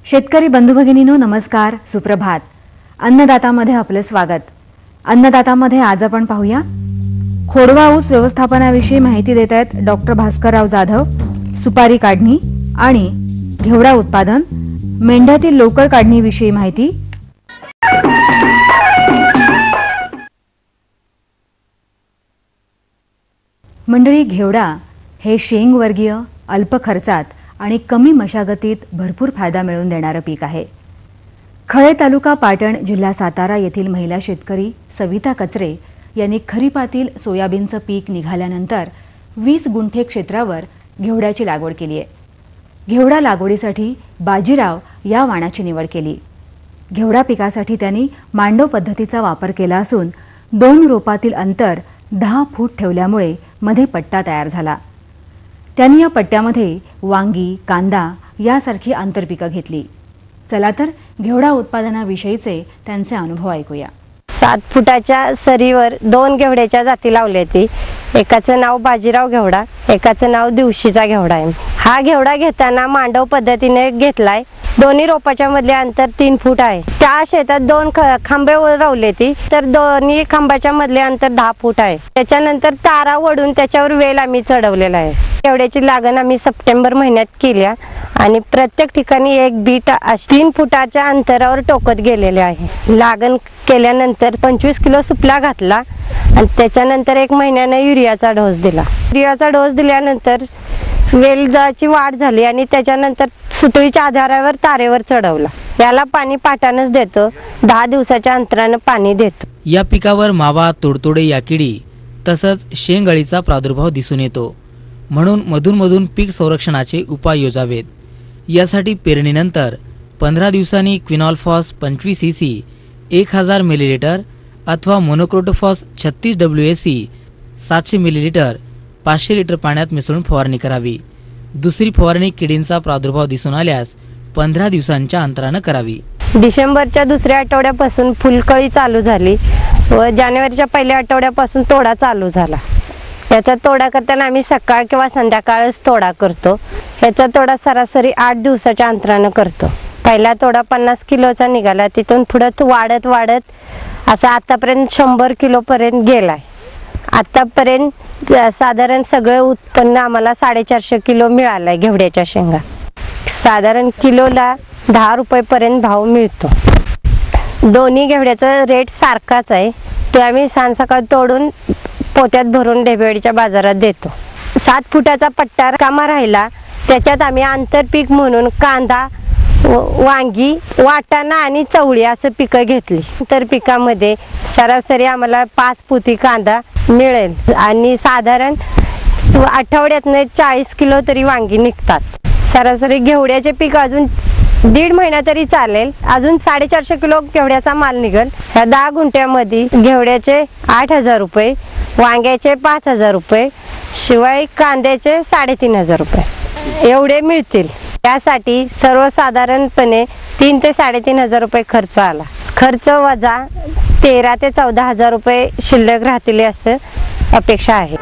शेतकरी बंधू भगिनींनो नमस्कार, सुप्रभात. अन्नदातामध्ये आपले स्वागत. अन्नदातामध्ये आज आपण पाहूया खोडवा ऊस व्यवस्थापनाविषयी माहिती देत आहेत डॉक्टर भास्करराव जाधव. सुपारी काढणी आणि घेवडा उत्पादन, मेंढ्यातील लोकर काढणीविषयी माहिती. मंडळी, घेवडा हे शेंगवर्गीय, अल्प खर्चात आणि कमी मशागतीत भरपूर फायदा मिळवून देणारं पीक आहे. खळे तालुका पाटण, जिल्हा सातारा येथील महिला शेतकरी सविता कचरे यांनी खरीपातील सोयाबीनचं पीक निघाल्यानंतर 20 गुंठे क्षेत्रावर घेवड्याची लागवड केली आहे. घेवडा लागवडीसाठी बाजीराव या वाणाची निवड केली. घेवडा पिकासाठी त्यांनी मांडव पद्धतीचा वापर केला असून 2 रोपातील अंतर 10 फूट ठेवल्यामुळे मध्ये पट्टा तयार झाला. त्यांनी या पट्ट्यामध्ये वांगी, कांदा यासारखी आंतरपिकं घेतली. चला तर घेवडा उत्पादनाविषयीचे त्यांचे अनुभव ऐकूया. 7 फुटाच्या सरीवर 2 घेवड्याच्या जाती लावल्या ती. एकाचं नाव बाजीराव घेवडा, एकाचं नाव दिवशीचा घेवडा आहे. हा घेवडा घेताना मांडव पद्धतीने घेतलाय. दोन्ही रोपाच्या मधले अंतर 3 फूट आहे. त्या शेतात 2 खांबे लावले ती, तर दोन्ही खांबाच्या मधले अंतर 10 फूट आहे. त्याच्यानंतर तारा वडून त्याच्यावर वेल आम्ही चढवलेला आहे. घेवड्याची लागण आम्ही सप्टेंबर महिन्यात केल्या आणि प्रत्येक ठिकाणी एक बीट 3 फुटाच्या अंतरावर टोकत गेलेले आहे. लागण केल्यानंतर 25 किलो सुपला घातला आणि त्याच्यानंतर 1 महिन्याने युरियाचा डोस दिला. युरियाचा डोस दिल्यानंतर वेलची वाढ झाली आणि त्याच्यानंतर सुतळीच्या आधारावर तारेवर चढवला. याला पाणी पाटानच देतो. 10 दिवसाच्या अंतराने पाणी देतो. या पिकावर मावा, तोडतोडे या किडी तसंच शेंगअळीचा प्रादुर्भाव दिसून येतो. म्हणून मधून पीक संरक्षणाचे उपाय योजावेत. यासाठी पेरणीनंतर 15 दिवसांनी क्विनॉलफॉस 25 cc 1000 मिलीलिटर अथवा मोनोक्रोटोफॉस 36 WAC 700 मिलीलिटर 500 लिटर पाण्यात मिसळून फवारणी करावी. दुसरी फवारणी किडींचा प्रादुर्भाव दिसून आल्यास 15 दिवसांच्या अंतराने करावी. डिसेंबरच्या दुसऱ्या आठवड्यापासून फुलकळी चालू झाली व जानेवारीच्या पहिल्या आठवड्यापासून तोडा चालू झाला. याचा तोडा करताना आम्ही सकाळ किंवा संध्याकाळच तोडा करतो. याचा तोडा सरासरी 8 दिवसाच्या अंतराने करतो. पहिला तोडा 50 किलोचा निघाला. तिथून पुढे वाढत असा आतापर्यंत 100 किलो पर्यंत गेलाय. आतापर्यंत साधारण सगळं उत्पन्न आम्हाला 450 किलो मिळालाय. घेवड्याच्या शेंगा साधारण किलोला 10 रुपये पर्यंत भाव मिळतो. दोन्ही घेवड्याचा रेट सारखाच आहे. ते आम्ही सांज सकाळ तोडून पोत्यात भरून डेबेवाडीच्या बाजारात देतो. 7 फुटाचा पट्टा कामा राहिला. त्याच्यात आम्ही आंतरपीक म्हणून कांदा, वांगी, वाटाणा आणि चवळी असं पिकं घेतली. आंतरपिकामध्ये सरासरी आम्हाला 5 पोती कांदा मिळेल आणि साधारण आठवड्यातनं 40 किलो तरी वांगी निघतात. सरासरी घेवड्याचे पीक अजून 1.5 महिना तरी चालेल. अजून 450 किलो घेवड्याचा माल निघेल. ह्या 10 गुंठ्यामध्ये घेवड्याचे 8000 रुपये, वांग्याचे 5000 रुपये, शिवाय कांद्याचे 3500 रुपये एवढे मिळतील. त्यासाठी सर्वसाधारणपणे 3 ते 3500 रुपये खर्च आला. खर्च वजा 13 ते 14 हजार रुपये शिल्लक राहतील असं अपेक्षा आहे.